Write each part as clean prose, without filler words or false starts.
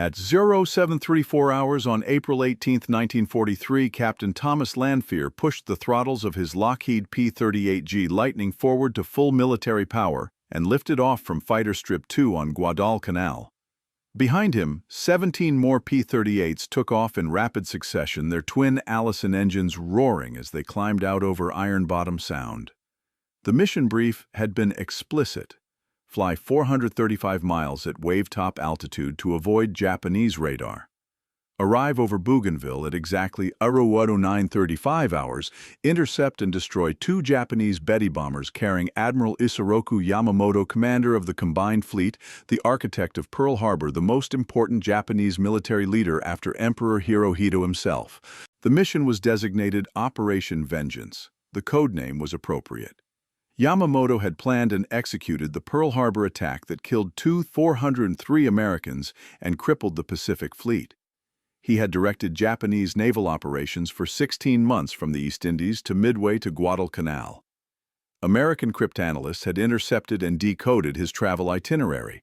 At 0734 hours on April 18, 1943, Captain Thomas Lanphier pushed the throttles of his Lockheed P-38 Lightning forward to full military power and lifted off from Fighter Strip 2 on Guadalcanal. Behind him, 17 more P-38s took off in rapid succession, their twin Allison engines roaring as they climbed out over Iron Bottom Sound. The mission brief had been explicit. Fly 435 miles at wave-top altitude to avoid Japanese radar. Arrive over Bougainville at exactly 0935 hours, intercept and destroy 2 Japanese Betty bombers carrying Admiral Isoroku Yamamoto, commander of the combined fleet, the architect of Pearl Harbor, the most important Japanese military leader after Emperor Hirohito himself. The mission was designated Operation Vengeance. The code name was appropriate. Yamamoto had planned and executed the Pearl Harbor attack that killed 403 Americans and crippled the Pacific Fleet. He had directed Japanese naval operations for 16 months from the East Indies to Midway to Guadalcanal. American cryptanalysts had intercepted and decoded his travel itinerary.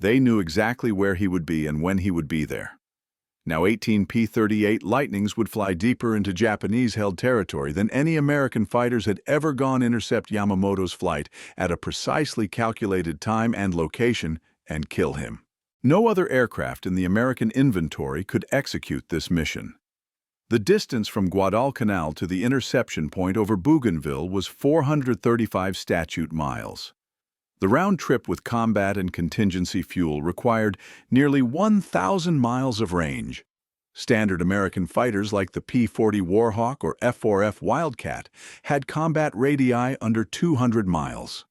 They knew exactly where he would be and when he would be there. Now 18 P-38 Lightnings would fly deeper into Japanese-held territory than any American fighters had ever gone, intercept Yamamoto's flight at a precisely calculated time and location, and kill him. No other aircraft in the American inventory could execute this mission. The distance from Guadalcanal to the interception point over Bougainville was 435 statute miles. The round trip with combat and contingency fuel required nearly 1,000 miles of range. Standard American fighters like the P-40 Warhawk or F-4F Wildcat had combat radii under 200 miles.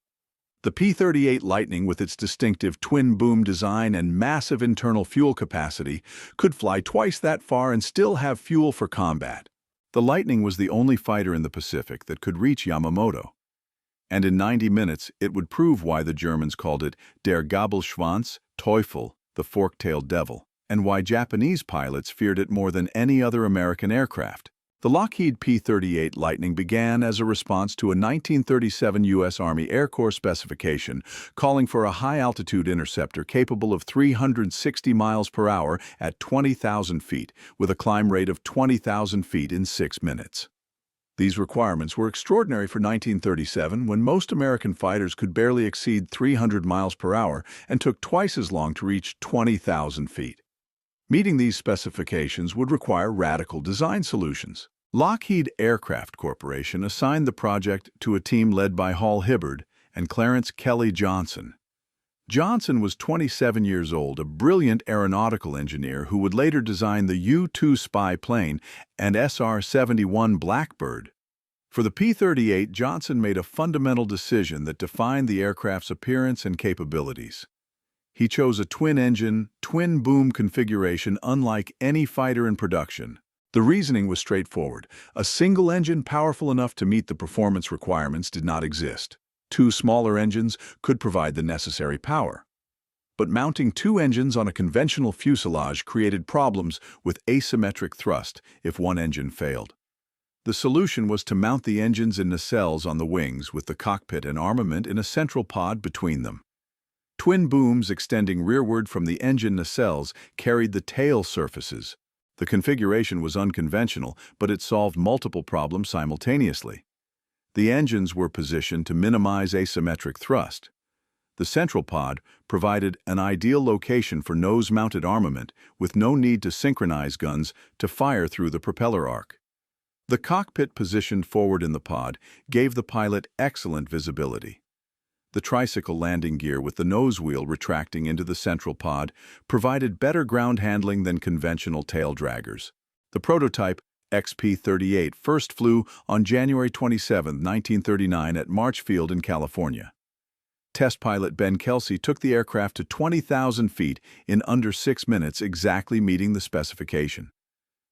The P-38 Lightning, with its distinctive twin-boom design and massive internal fuel capacity, could fly twice that far and still have fuel for combat. The Lightning was the only fighter in the Pacific that could reach Yamamoto. And in 90 minutes, it would prove why the Germans called it Der Gabelschwanz, Teufel, the fork-tailed devil, and why Japanese pilots feared it more than any other American aircraft. The Lockheed P-38 Lightning began as a response to a 1937 U.S. Army Air Corps specification calling for a high-altitude interceptor capable of 360 miles per hour at 20,000 feet, with a climb rate of 20,000 feet in 6 minutes. These requirements were extraordinary for 1937, when most American fighters could barely exceed 300 miles per hour and took twice as long to reach 20,000 feet. Meeting these specifications would require radical design solutions. Lockheed Aircraft Corporation assigned the project to a team led by Hall Hibbard and Clarence Kelly Johnson. Johnson was 27 years old, a brilliant aeronautical engineer who would later design the U-2 spy plane and SR-71 Blackbird. For the P-38, Johnson made a fundamental decision that defined the aircraft's appearance and capabilities. He chose a twin-engine, twin-boom configuration unlike any fighter in production. The reasoning was straightforward. A single engine powerful enough to meet the performance requirements did not exist. 2 smaller engines could provide the necessary power. But mounting 2 engines on a conventional fuselage created problems with asymmetric thrust if one engine failed. The solution was to mount the engines in nacelles on the wings, with the cockpit and armament in a central pod between them. Twin booms extending rearward from the engine nacelles carried the tail surfaces. The configuration was unconventional, but it solved multiple problems simultaneously. The engines were positioned to minimize asymmetric thrust. The central pod provided an ideal location for nose-mounted armament with no need to synchronize guns to fire through the propeller arc. The cockpit positioned forward in the pod gave the pilot excellent visibility. The tricycle landing gear with the nose wheel retracting into the central pod provided better ground handling than conventional tail draggers. The prototype XP-38 first flew on January 27, 1939 at March Field in California. Test pilot Ben Kelsey took the aircraft to 20,000 feet in under 6 minutes, exactly meeting the specification.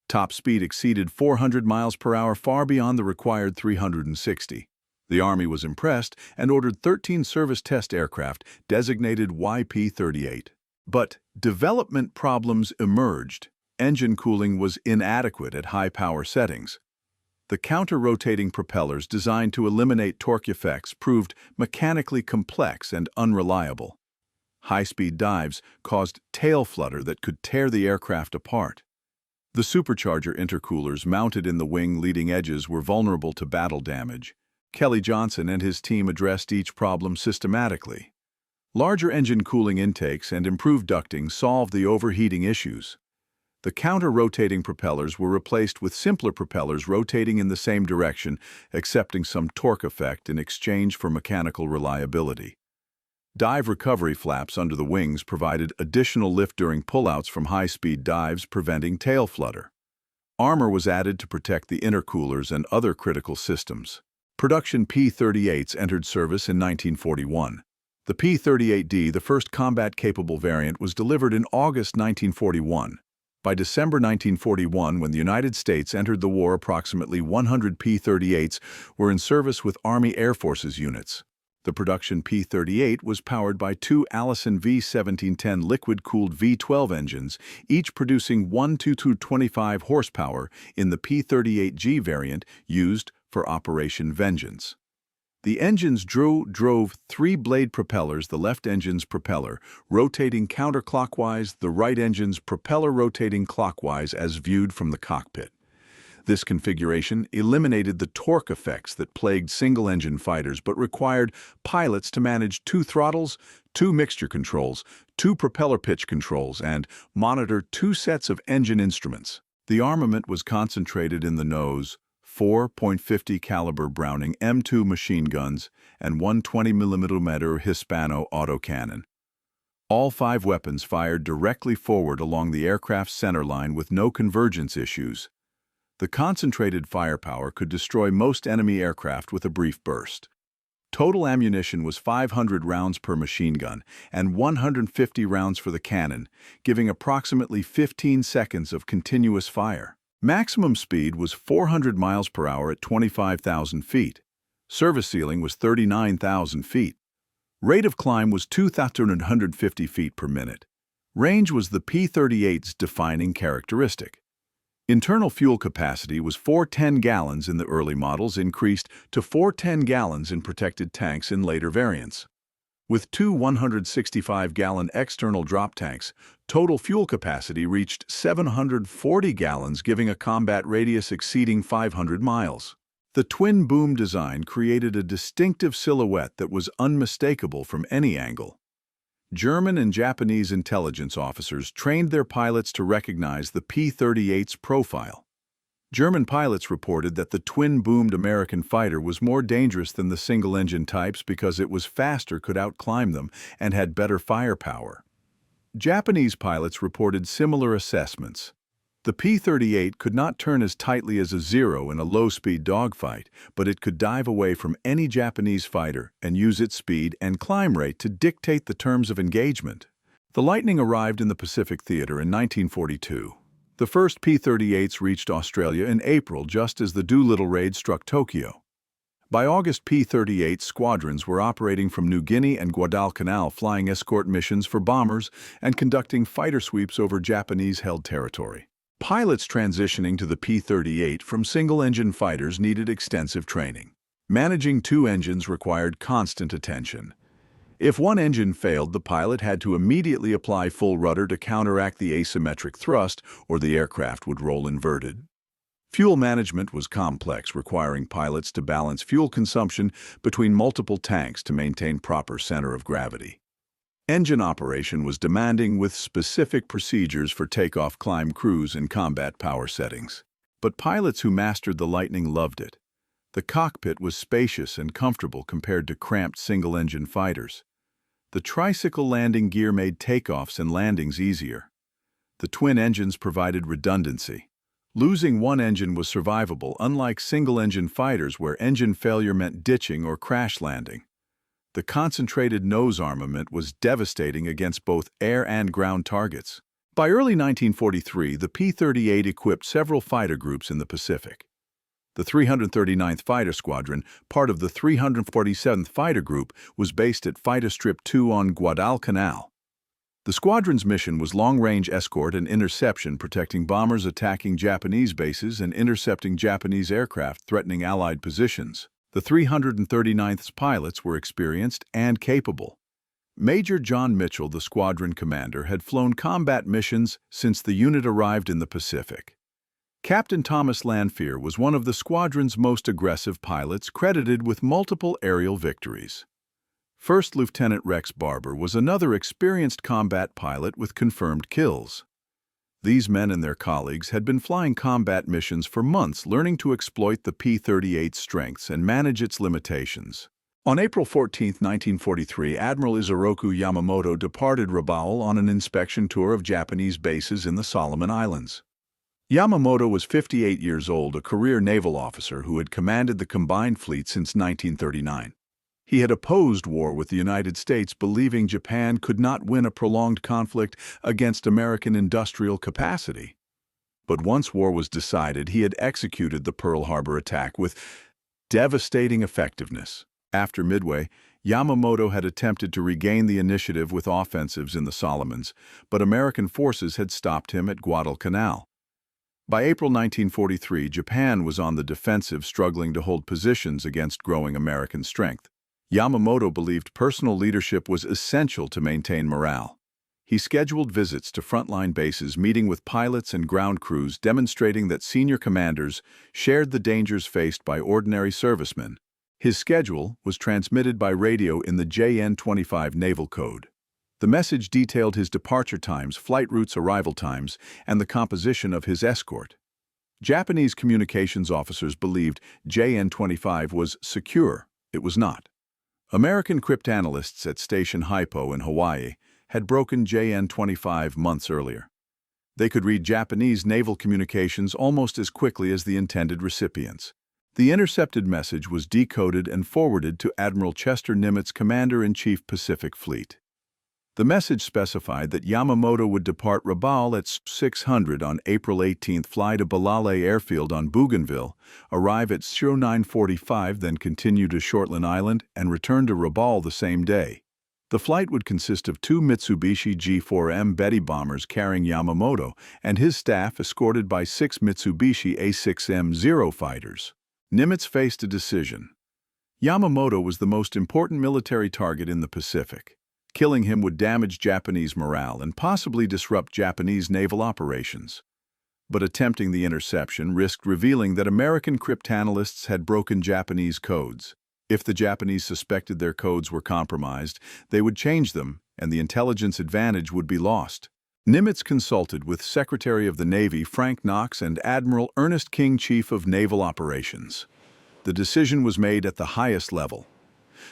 Top speed exceeded 400 miles per hour, far beyond the required 360. The Army was impressed and ordered 13 service test aircraft designated YP-38. But development problems emerged. Engine cooling was inadequate at high power settings. The counter-rotating propellers designed to eliminate torque effects proved mechanically complex and unreliable. high-speed dives caused tail flutter that could tear the aircraft apart. The supercharger intercoolers mounted in the wing leading edges were vulnerable to battle damage. Kelly Johnson and his team addressed each problem systematically. Larger engine cooling intakes and improved ducting solved the overheating issues. The counter-rotating propellers were replaced with simpler propellers rotating in the same direction, accepting some torque effect in exchange for mechanical reliability. Dive recovery flaps under the wings provided additional lift during pullouts from high-speed dives, preventing tail flutter. Armor was added to protect the intercoolers and other critical systems. Production P-38s entered service in 1941. The P-38D, the first combat-capable variant, was delivered in August 1941. By December 1941, when the United States entered the war, approximately 100 P-38s were in service with Army Air Forces units. The production P-38 was powered by two Allison V1710 liquid-cooled V12 engines, each producing 1-225 horsepower in the P-38G variant used for Operation Vengeance. The engines drove three-blade propellers, the left engine's propeller rotating counterclockwise, the right engine's propeller rotating clockwise as viewed from the cockpit. This configuration eliminated the torque effects that plagued single-engine fighters but required pilots to manage two throttles, two mixture controls, two propeller pitch controls, and monitor two sets of engine instruments. The armament was concentrated in the nose, 4.50 caliber Browning M2 machine guns, and 120mm Hispano autocannon. All 5 weapons fired directly forward along the aircraft's center line with no convergence issues. The concentrated firepower could destroy most enemy aircraft with a brief burst. Total ammunition was 500 rounds per machine gun and 150 rounds for the cannon, giving approximately 15 seconds of continuous fire. Maximum speed was 400 miles per hour at 25,000 feet. Service ceiling was 39,000 feet. Rate of climb was 2,150 feet per minute. Range was the P-38's defining characteristic. Internal fuel capacity was 410 gallons in the early models, increased to 410 gallons in protected tanks in later variants. With two 165-gallon external drop tanks, total fuel capacity reached 740 gallons, giving a combat radius exceeding 500 miles. The twin-boom design created a distinctive silhouette that was unmistakable from any angle. German and Japanese intelligence officers trained their pilots to recognize the P-38's profile. German pilots reported that the twin-boomed American fighter was more dangerous than the single-engine types because it was faster, could outclimb them, and had better firepower. Japanese pilots reported similar assessments. The P-38 could not turn as tightly as a Zero in a low-speed dogfight, but it could dive away from any Japanese fighter and use its speed and climb rate to dictate the terms of engagement. The Lightning arrived in the Pacific Theater in 1942. The first P-38s reached Australia in April, just as the Doolittle raid struck Tokyo. By August, P-38 squadrons were operating from New Guinea and Guadalcanal, flying escort missions for bombers and conducting fighter sweeps over Japanese-held territory. Pilots transitioning to the P-38 from single-engine fighters needed extensive training. Managing two engines required constant attention. If one engine failed, the pilot had to immediately apply full rudder to counteract the asymmetric thrust, or the aircraft would roll inverted. Fuel management was complex, requiring pilots to balance fuel consumption between multiple tanks to maintain proper center of gravity. Engine operation was demanding, with specific procedures for takeoff, climb, cruise, and combat power settings. But pilots who mastered the Lightning loved it. The cockpit was spacious and comfortable compared to cramped single-engine fighters. The tricycle landing gear made takeoffs and landings easier. The twin engines provided redundancy. Losing one engine was survivable, unlike single-engine fighters where engine failure meant ditching or crash landing. The concentrated nose armament was devastating against both air and ground targets. By early 1943, the P-38 equipped several fighter groups in the Pacific. The 339th Fighter Squadron, part of the 347th Fighter Group, was based at Fighter Strip 2 on Guadalcanal. The squadron's mission was long-range escort and interception, protecting bombers attacking Japanese bases and intercepting Japanese aircraft threatening Allied positions. The 339th's pilots were experienced and capable. Major John Mitchell, the squadron commander, had flown combat missions since the unit arrived in the Pacific. Captain Thomas Lanphier was one of the squadron's most aggressive pilots, credited with multiple aerial victories. First Lieutenant Rex Barber was another experienced combat pilot with confirmed kills. These men and their colleagues had been flying combat missions for months, learning to exploit the P-38's strengths and manage its limitations. On April 14, 1943, Admiral Isoroku Yamamoto departed Rabaul on an inspection tour of Japanese bases in the Solomon Islands. Yamamoto was 58 years old, a career naval officer who had commanded the combined fleet since 1939. He had opposed war with the United States, believing Japan could not win a prolonged conflict against American industrial capacity. But once war was decided, he had executed the Pearl Harbor attack with devastating effectiveness. After Midway, Yamamoto had attempted to regain the initiative with offensives in the Solomons, but American forces had stopped him at Guadalcanal. By April 1943, Japan was on the defensive, struggling to hold positions against growing American strength. Yamamoto believed personal leadership was essential to maintain morale. He scheduled visits to frontline bases, meeting with pilots and ground crews, demonstrating that senior commanders shared the dangers faced by ordinary servicemen. His schedule was transmitted by radio in the JN-25 Naval Code. The message detailed his departure times, flight routes, arrival times, and the composition of his escort. Japanese communications officers believed JN-25 was secure. It was not. American cryptanalysts at Station Hypo in Hawaii had broken JN-25 months earlier. They could read Japanese naval communications almost as quickly as the intended recipients. The intercepted message was decoded and forwarded to Admiral Chester Nimitz, Commander-in-Chief, Pacific Fleet. The message specified that Yamamoto would depart Rabaul at 600 on April 18, fly to Balale Airfield on Bougainville, arrive at 0945, then continue to Shortland Island and return to Rabaul the same day. The flight would consist of 2 Mitsubishi G4M Betty bombers carrying Yamamoto and his staff, escorted by 6 Mitsubishi A6M Zero fighters. Nimitz faced a decision. Yamamoto was the most important military target in the Pacific. Killing him would damage Japanese morale and possibly disrupt Japanese naval operations. But attempting the interception risked revealing that American cryptanalysts had broken Japanese codes. If the Japanese suspected their codes were compromised, they would change them, and the intelligence advantage would be lost. Nimitz consulted with Secretary of the Navy Frank Knox and Admiral Ernest King, Chief of Naval Operations. The decision was made at the highest level.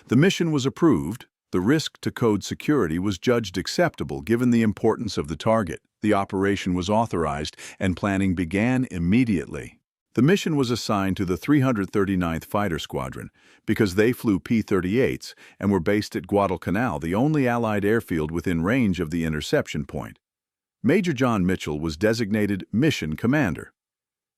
The mission was approved. The risk to code security was judged acceptable given the importance of the target. The operation was authorized, and planning began immediately. The mission was assigned to the 339th Fighter Squadron because they flew P-38s and were based at Guadalcanal, the only Allied airfield within range of the interception point. Major John Mitchell was designated Mission Commander.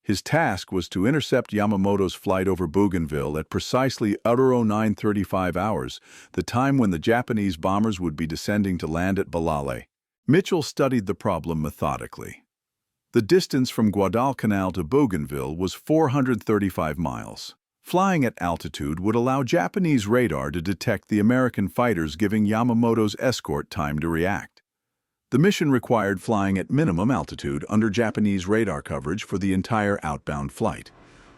His task was to intercept Yamamoto's flight over Bougainville at precisely 0935 hours, the time when the Japanese bombers would be descending to land at Balale. Mitchell studied the problem methodically. The distance from Guadalcanal to Bougainville was 435 miles. Flying at altitude would allow Japanese radar to detect the American fighters, giving Yamamoto's escort time to react. The mission required flying at minimum altitude under Japanese radar coverage for the entire outbound flight.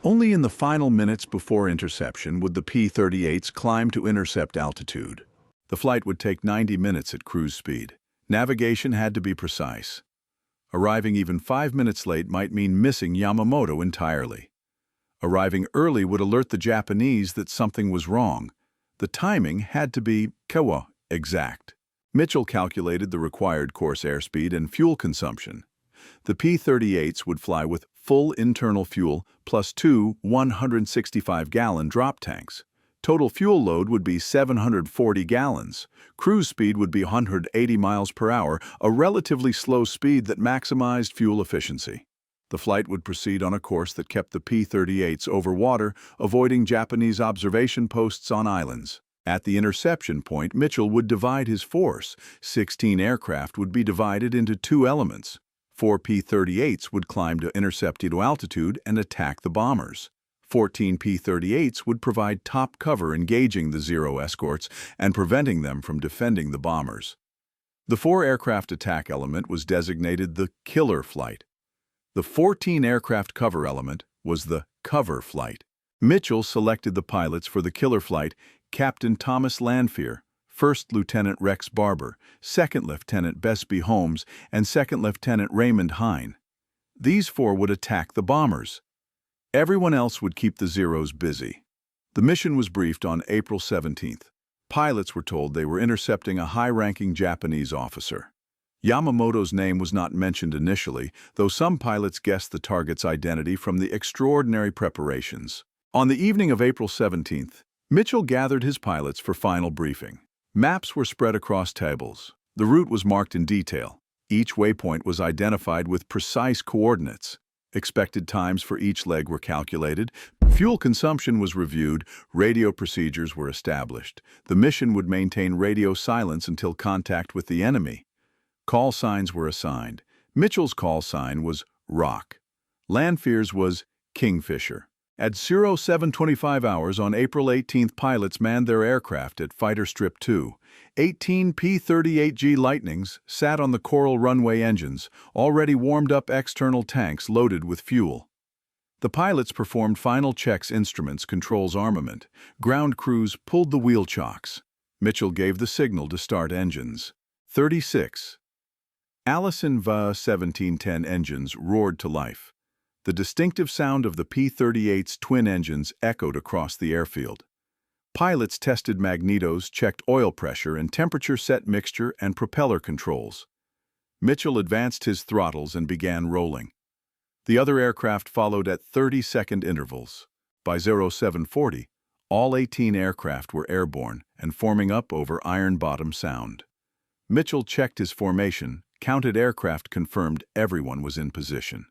Only in the final minutes before interception would the P-38s climb to intercept altitude. The flight would take 90 minutes at cruise speed. Navigation had to be precise. Arriving even 5 minutes late might mean missing Yamamoto entirely. Arriving early would alert the Japanese that something was wrong. The timing had to be exact. Mitchell calculated the required course airspeed and fuel consumption. The P-38s would fly with full internal fuel plus 2 165-gallon drop tanks. Total fuel load would be 740 gallons. Cruise speed would be 180 miles per hour, a relatively slow speed that maximized fuel efficiency. The flight would proceed on a course that kept the P-38s over water, avoiding Japanese observation posts on islands. At the interception point, Mitchell would divide his force. 16 aircraft would be divided into 2 elements. 4 P-38s would climb to intercept altitude and attack the bombers. 14 P-38s would provide top cover engaging the Zero escorts and preventing them from defending the bombers. The 4-aircraft attack element was designated the killer flight. The 14-aircraft cover element was the cover flight. Mitchell selected the pilots for the killer flight: Captain Thomas Lanphier, First Lieutenant Rex Barber, Second Lieutenant Besby Holmes, and Second Lieutenant Raymond Hine. These 4 would attack the bombers. Everyone else would keep the Zeros busy. The mission was briefed on April 17th. Pilots were told they were intercepting a high-ranking Japanese officer. Yamamoto's name was not mentioned initially, though some pilots guessed the target's identity from the extraordinary preparations. On the evening of April 17th, Mitchell gathered his pilots for final briefing. Maps were spread across tables. The route was marked in detail. Each waypoint was identified with precise coordinates. Expected times for each leg were calculated. Fuel consumption was reviewed. Radio procedures were established. The mission would maintain radio silence until contact with the enemy. Call signs were assigned. Mitchell's call sign was Rock. Lanphier's was Kingfisher. At 0725 hours on April 18th, pilots manned their aircraft at Fighter Strip 2. 18 P-38G Lightnings sat on the Coral runway engines, already warmed-up external tanks loaded with fuel. The pilots performed final checks: instruments, controls, armament. Ground crews pulled the wheel chocks. Mitchell gave the signal to start engines. 36. Allison Va 1710 engines roared to life. The distinctive sound of the P-38's twin engines echoed across the airfield. Pilots tested magnetos, checked oil pressure and temperature, set mixture and propeller controls. Mitchell advanced his throttles and began rolling. The other aircraft followed at 30-second intervals. By 0740, all 18 aircraft were airborne and forming up over Iron Bottom Sound. Mitchell checked his formation, counted aircraft, confirmed everyone was in position.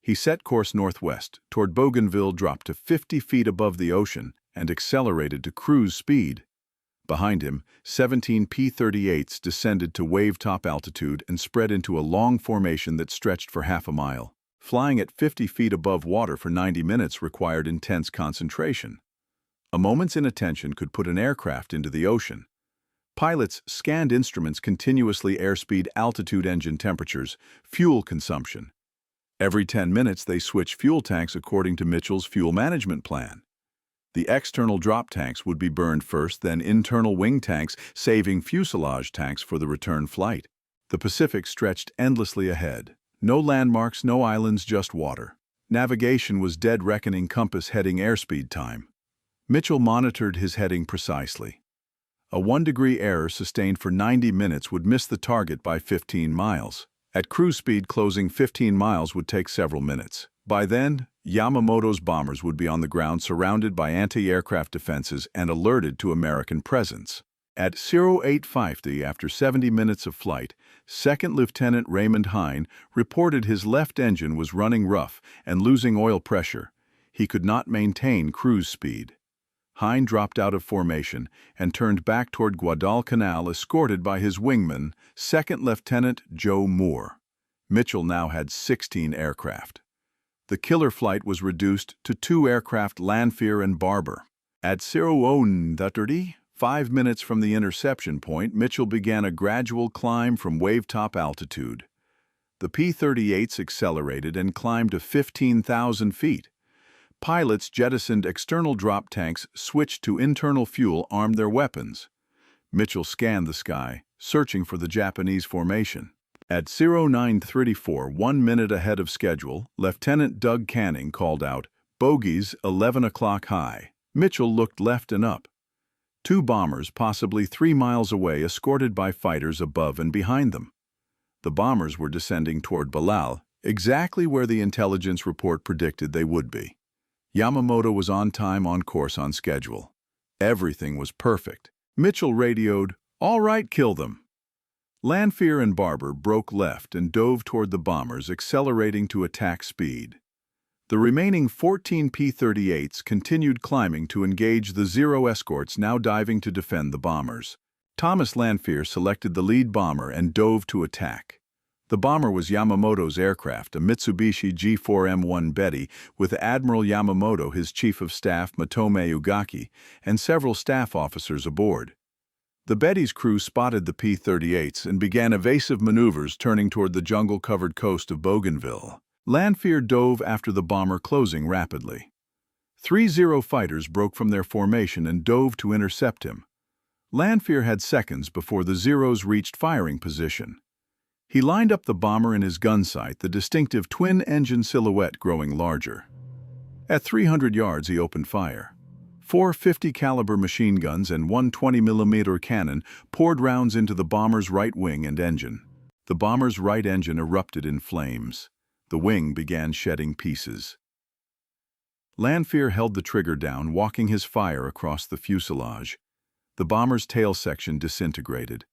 He set course northwest toward Bougainville, dropped to 50 feet above the ocean, and accelerated to cruise speed. Behind him, 17 P-38s descended to wave-top altitude and spread into a long formation that stretched for half a mile. Flying at 50 feet above water for 90 minutes required intense concentration. A moment's inattention could put an aircraft into the ocean. Pilots scanned instruments continuously: airspeed, altitude, engine temperatures, fuel consumption. Every 10 minutes, they switched fuel tanks according to Mitchell's fuel management plan. The external drop tanks would be burned first, then internal wing tanks, saving fuselage tanks for the return flight. The Pacific stretched endlessly ahead. No landmarks, no islands, just water. Navigation was dead reckoning, compass heading, airspeed time. Mitchell monitored his heading precisely. A 1-degree error sustained for 90 minutes would miss the target by 15 miles. At cruise speed, closing 15 miles would take several minutes. By then, Yamamoto's bombers would be on the ground, surrounded by anti-aircraft defenses and alerted to American presence. At 0850, after 70 minutes of flight, Second Lieutenant Raymond Hine reported his left engine was running rough and losing oil pressure. He could not maintain cruise speed. Hine dropped out of formation and turned back toward Guadalcanal, escorted by his wingman, Second Lieutenant Joe Moore. Mitchell now had 16 aircraft. The killer flight was reduced to 2 aircraft, Lanphier and Barber. At 0930, 5 minutes from the interception point, Mitchell began a gradual climb from wave-top altitude. The P-38s accelerated and climbed to 15,000 feet. Pilots jettisoned external drop tanks, switched to internal fuel, armed their weapons. Mitchell scanned the sky, searching for the Japanese formation. At 0934, 1 minute ahead of schedule, Lieutenant Doug Canning called out, "Bogies, 11 o'clock high." Mitchell looked left and up. 2 bombers, possibly 3 miles away, escorted by fighters above and behind them. The bombers were descending toward Balal, exactly where the intelligence report predicted they would be. Yamamoto was on time, on course, on schedule. Everything was perfect. Mitchell radioed, "All right, kill them." Lanphier and Barber broke left and dove toward the bombers, accelerating to attack speed. The remaining 14 P-38s continued climbing to engage the Zero escorts, now diving to defend the bombers. Thomas Lanphier selected the lead bomber and dove to attack. The bomber was Yamamoto's aircraft, a Mitsubishi G4M1 Betty, with Admiral Yamamoto, his chief of staff Matome Ugaki, and several staff officers aboard. The Betty's crew spotted the P-38s and began evasive maneuvers turning toward the jungle-covered coast of Bougainville. Lanfear dove after the bomber, closing rapidly. 3 Zero fighters broke from their formation and dove to intercept him. Lanfear had seconds before the Zeros reached firing position. He lined up the bomber in his gun sight, the distinctive twin-engine silhouette growing larger. At 300 yards, he opened fire. 4 50-caliber machine guns and 1 20mm cannon poured rounds into the bomber's right wing and engine. The bomber's right engine erupted in flames. The wing began shedding pieces. Lanfear held the trigger down, walking his fire across the fuselage. The bomber's tail section disintegrated.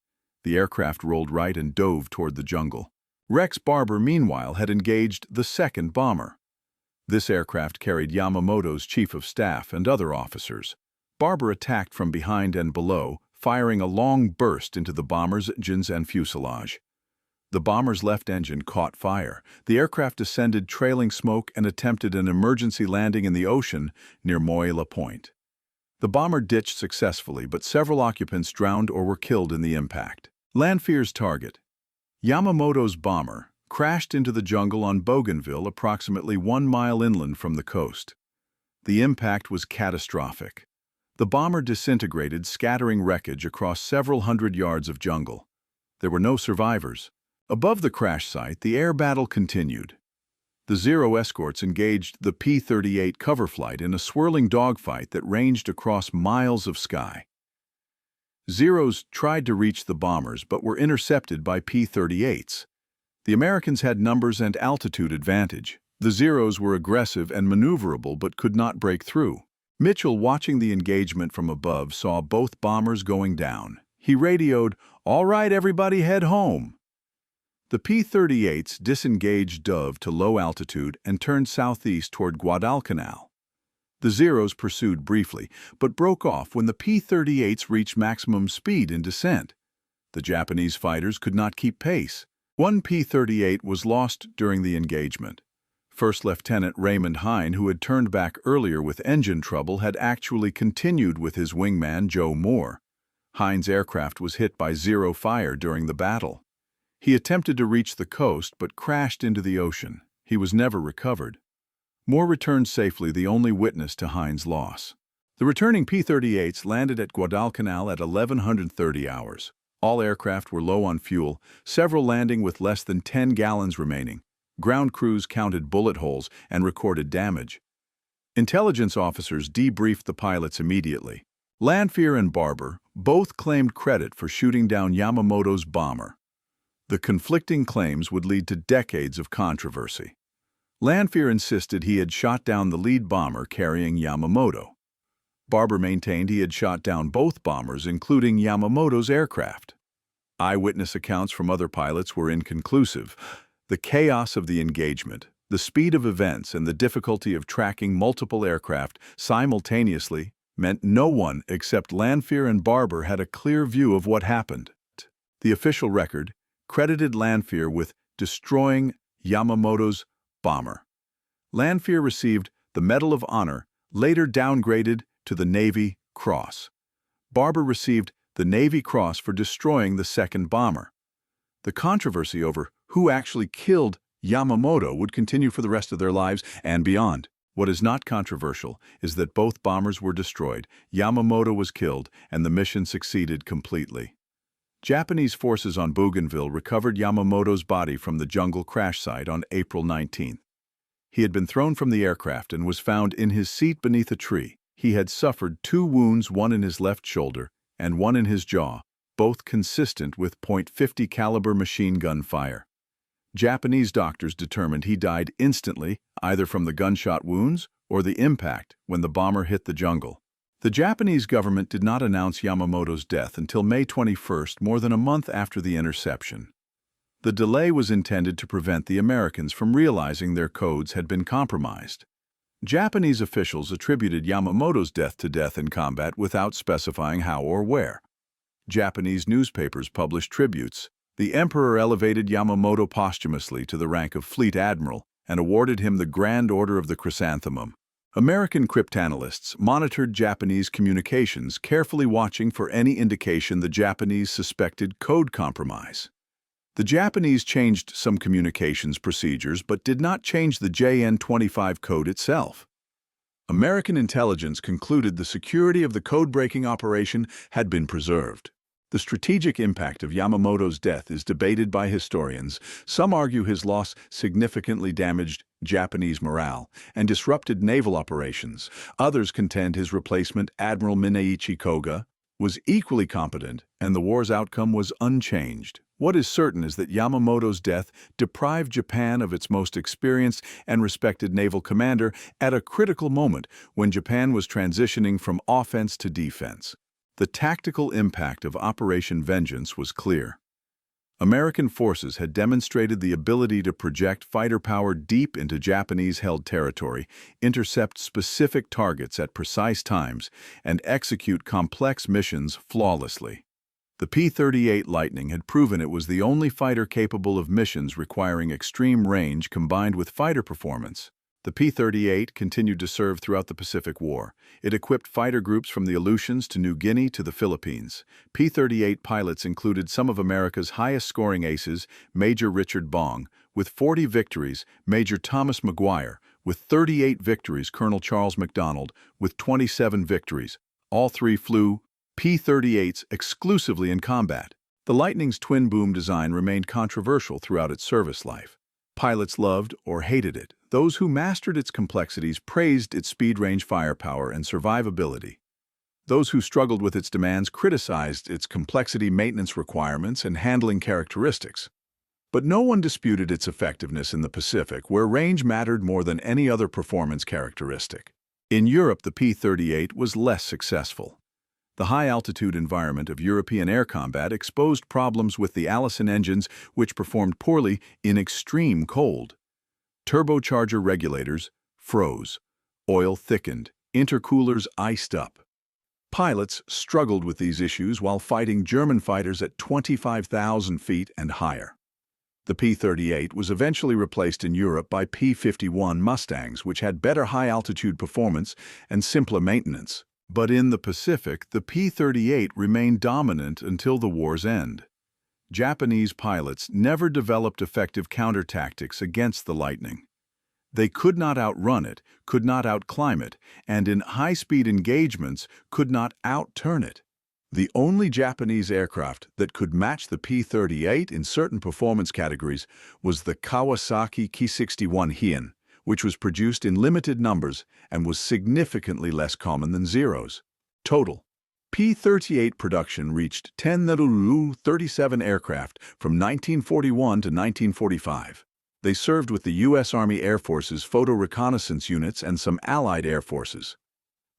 The aircraft rolled right and dove toward the jungle. Rex Barber, meanwhile, had engaged the second bomber. This aircraft carried Yamamoto's chief of staff and other officers. Barber attacked from behind and below, firing a long burst into the bomber's engines and fuselage. The bomber's left engine caught fire. The aircraft descended, trailing smoke, and attempted an emergency landing in the ocean near Moila Point. The bomber ditched successfully, but several occupants drowned or were killed in the impact. Lanfear's target, Yamamoto's bomber, crashed into the jungle on Bougainville, approximately 1 mile inland from the coast. The impact was catastrophic. The bomber disintegrated, scattering wreckage across several hundred yards of jungle. There were no survivors. Above the crash site, the air battle continued. The Zero escorts engaged the P-38 cover flight in a swirling dogfight that ranged across miles of sky. Zeros tried to reach the bombers but were intercepted by P-38s. The Americans had numbers and altitude advantage. The Zeros were aggressive and maneuverable but could not break through. Mitchell, watching the engagement from above, saw both bombers going down. He radioed, "All right, everybody, head home." The P-38s disengaged dove to low altitude and turned southeast toward Guadalcanal. The Zeros pursued briefly, but broke off when the P-38s reached maximum speed in descent. The Japanese fighters could not keep pace. One P-38 was lost during the engagement. First Lieutenant Raymond Hine, who had turned back earlier with engine trouble, had actually continued with his wingman, Joe Moore. Hine's aircraft was hit by Zero fire during the battle. He attempted to reach the coast but crashed into the ocean. He was never recovered. Moore returned safely, the only witness to Hine's loss. The returning P-38s landed at Guadalcanal at 1130 hours. All aircraft were low on fuel, several landing with less than 10 gallons remaining. Ground crews counted bullet holes and recorded damage. Intelligence officers debriefed the pilots immediately. Lanfear and Barber both claimed credit for shooting down Yamamoto's bomber. The conflicting claims would lead to decades of controversy. Lanfear insisted he had shot down the lead bomber carrying Yamamoto. Barber maintained he had shot down both bombers, including Yamamoto's aircraft. Eyewitness accounts from other pilots were inconclusive. The chaos of the engagement, the speed of events, and the difficulty of tracking multiple aircraft simultaneously meant no one except Lanfear and Barber had a clear view of what happened. The official record credited Lanfear with destroying Yamamoto's bomber. Lanfear received the Medal of Honor, later downgraded to the Navy Cross. Barber received the Navy Cross for destroying the second bomber. The controversy over who actually killed Yamamoto would continue for the rest of their lives and beyond. What is not controversial is that both bombers were destroyed, Yamamoto was killed, and the mission succeeded completely. Japanese forces on Bougainville recovered Yamamoto's body from the jungle crash site on April 19. He had been thrown from the aircraft and was found in his seat beneath a tree. He had suffered 2 wounds, one in his left shoulder and one in his jaw, both consistent with .50 caliber machine gun fire. Japanese doctors determined he died instantly, either from the gunshot wounds or the impact when the bomber hit the jungle. The Japanese government did not announce Yamamoto's death until May 21, more than a month after the interception. The delay was intended to prevent the Americans from realizing their codes had been compromised. Japanese officials attributed Yamamoto's death to death in combat without specifying how or where. Japanese newspapers published tributes. The emperor elevated Yamamoto posthumously to the rank of fleet admiral and awarded him the Grand Order of the Chrysanthemum. American cryptanalysts monitored Japanese communications, carefully watching for any indication the Japanese suspected code compromise. The Japanese changed some communications procedures but did not change the JN-25 code itself. American intelligence concluded the security of the code-breaking operation had been preserved. The strategic impact of Yamamoto's death is debated by historians. Some argue his loss significantly damaged Japanese morale and disrupted naval operations. Others contend his replacement, Admiral Mineichi Koga, was equally competent and the war's outcome was unchanged. What is certain is that Yamamoto's death deprived Japan of its most experienced and respected naval commander at a critical moment when Japan was transitioning from offense to defense. The tactical impact of Operation Vengeance was clear. American forces had demonstrated the ability to project fighter power deep into Japanese-held territory, intercept specific targets at precise times, and execute complex missions flawlessly. The P-38 Lightning had proven it was the only fighter capable of missions requiring extreme range combined with fighter performance. The P-38 continued to serve throughout the Pacific War. It equipped fighter groups from the Aleutians to New Guinea to the Philippines. P-38 pilots included some of America's highest-scoring aces, Major Richard Bong, with 40 victories, Major Thomas Maguire, with 38 victories, Colonel Charles MacDonald, with 27 victories. All three flew P-38s exclusively in combat. The Lightning's twin-boom design remained controversial throughout its service life. Pilots loved or hated it. Those who mastered its complexities praised its speed-range firepower and survivability. Those who struggled with its demands criticized its complexity, maintenance requirements, and handling characteristics. But no one disputed its effectiveness in the Pacific, where range mattered more than any other performance characteristic. In Europe, the P-38 was less successful. The high-altitude environment of European air combat exposed problems with the Allison engines, which performed poorly in extreme cold. Turbocharger regulators froze, oil thickened, intercoolers iced up. Pilots struggled with these issues while fighting German fighters at 25,000 feet and higher. The P-38 was eventually replaced in Europe by P-51 Mustangs, which had better high-altitude performance and simpler maintenance. But in the Pacific, the P-38 remained dominant until the war's end. Japanese pilots never developed effective counter-tactics against the Lightning. They could not outrun it, could not outclimb it, and in high-speed engagements could not outturn it. The only Japanese aircraft that could match the P-38 in certain performance categories was the Kawasaki Ki-61 Heian, which was produced in limited numbers and was significantly less common than Zeros. Total P-38 production reached 37 aircraft from 1941 to 1945. They served with the U.S. Army Air Force's photo reconnaissance units and some Allied air forces.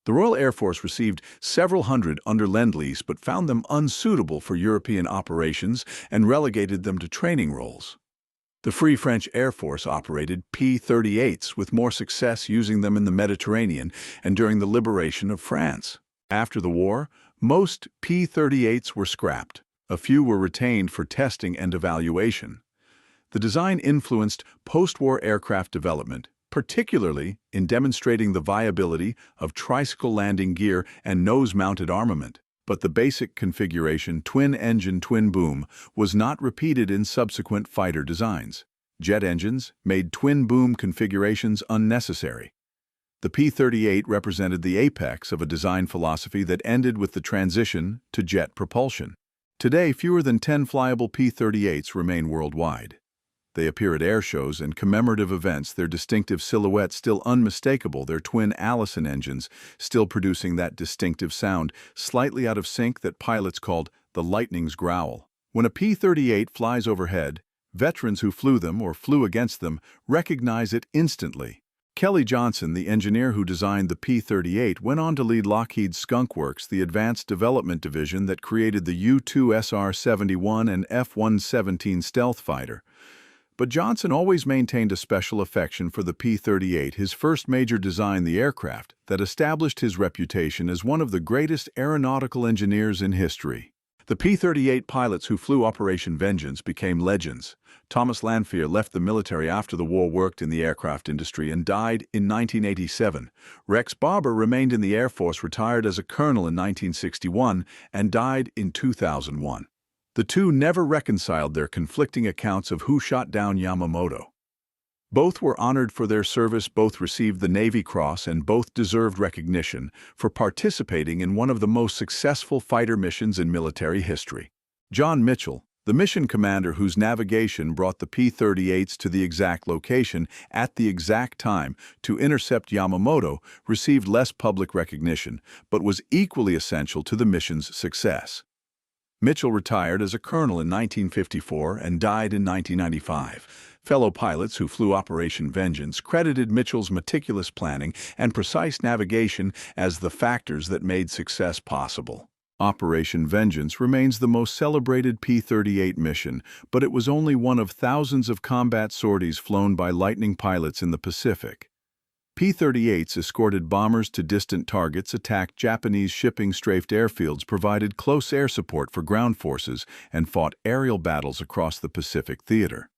The Royal Air Force received several hundred under Lend-Lease but found them unsuitable for European operations and relegated them to training roles. The Free French Air Force operated P-38s with more success using them in the Mediterranean and during the liberation of France. After the war, most P-38s were scrapped. A few were retained for testing and evaluation. The design influenced post-war aircraft development, particularly in demonstrating the viability of tricycle landing gear and nose-mounted armament. But the basic configuration, twin-engine, twin-boom, was not repeated in subsequent fighter designs. Jet engines made twin-boom configurations unnecessary. The P-38 represented the apex of a design philosophy that ended with the transition to jet propulsion. Today, fewer than 10 flyable P-38s remain worldwide. They appear at air shows and commemorative events, their distinctive silhouette still unmistakable, their twin Allison engines still producing that distinctive sound, slightly out of sync, that pilots called the Lightning's growl. When a P-38 flies overhead, veterans who flew them or flew against them recognize it instantly. Kelly Johnson, the engineer who designed the P-38, went on to lead Lockheed's Skunk Works, the advanced development division that created the U-2 SR-71 and F-117 stealth fighter. But Johnson always maintained a special affection for the P-38, his first major design, the aircraft that established his reputation as one of the greatest aeronautical engineers in history. The P-38 pilots who flew Operation Vengeance became legends. Thomas Lanphier left the military after the war, worked in the aircraft industry, and died in 1987. Rex Barber remained in the Air Force, retired as a colonel in 1961, and died in 2001. The two never reconciled their conflicting accounts of who shot down Yamamoto. Both were honored for their service, both received the Navy Cross, and both deserved recognition for participating in one of the most successful fighter missions in military history. John Mitchell, the mission commander whose navigation brought the P-38s to the exact location at the exact time to intercept Yamamoto, received less public recognition, but was equally essential to the mission's success. Mitchell retired as a colonel in 1954 and died in 1995. Fellow pilots who flew Operation Vengeance credited Mitchell's meticulous planning and precise navigation as the factors that made success possible. Operation Vengeance remains the most celebrated P-38 mission, but it was only one of thousands of combat sorties flown by Lightning pilots in the Pacific. P-38s escorted bombers to distant targets, attacked Japanese shipping, strafed airfields, provided close air support for ground forces, and fought aerial battles across the Pacific theater.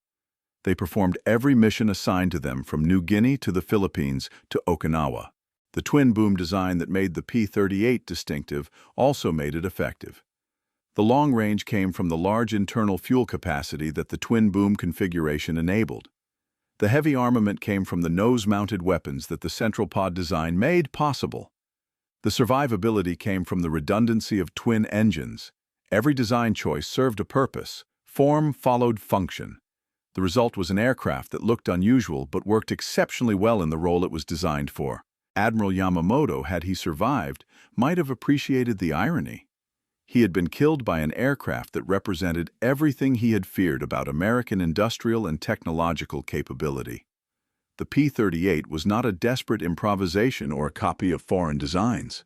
They performed every mission assigned to them, from New Guinea to the Philippines to Okinawa. The twin-boom design that made the P-38 distinctive also made it effective. The long range came from the large internal fuel capacity that the twin-boom configuration enabled. The heavy armament came from the nose-mounted weapons that the central pod design made possible. The survivability came from the redundancy of twin engines. Every design choice served a purpose. Form followed function. The result was an aircraft that looked unusual but worked exceptionally well in the role it was designed for. Admiral Yamamoto, had he survived, might have appreciated the irony. He had been killed by an aircraft that represented everything he had feared about American industrial and technological capability. The P-38 was not a desperate improvisation or a copy of foreign designs.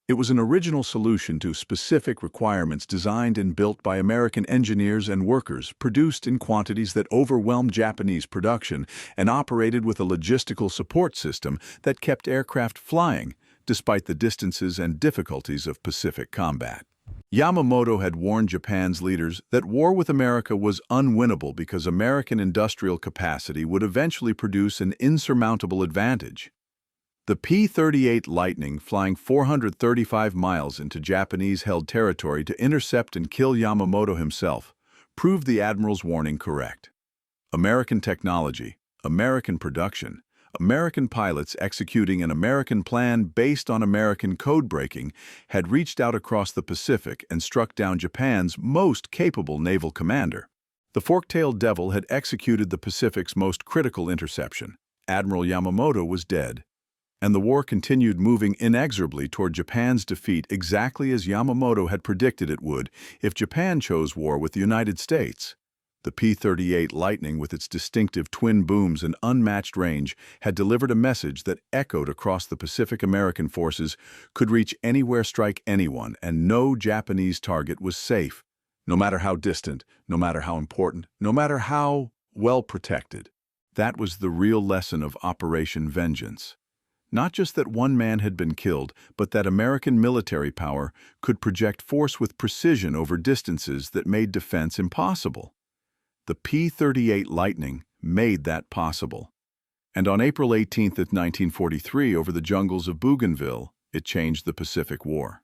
It was an original solution to specific requirements, designed and built by American engineers and workers, produced in quantities that overwhelmed Japanese production, and operated with a logistical support system that kept aircraft flying despite the distances and difficulties of Pacific combat. Yamamoto had warned Japan's leaders that war with America was unwinnable because American industrial capacity would eventually produce an insurmountable advantage. The P-38 Lightning, flying 435 miles into Japanese-held territory to intercept and kill Yamamoto himself, proved the admiral's warning correct. American technology, American production, American pilots executing an American plan based on American code-breaking had reached out across the Pacific and struck down Japan's most capable naval commander. The fork-tailed devil had executed the Pacific's most critical interception. Admiral Yamamoto was dead, and the war continued, moving inexorably toward Japan's defeat, exactly as Yamamoto had predicted it would if Japan chose war with the United States. The P-38 Lightning, with its distinctive twin booms and unmatched range, had delivered a message that echoed across the Pacific. American forces could reach anywhere, strike anyone, and no Japanese target was safe, no matter how distant, no matter how important, no matter how well protected. That was the real lesson of Operation Vengeance. Not just that one man had been killed, but that American military power could project force with precision over distances that made defense impossible. The P-38 Lightning made that possible. And on April 18, 1943, over the jungles of Bougainville, it changed the Pacific War.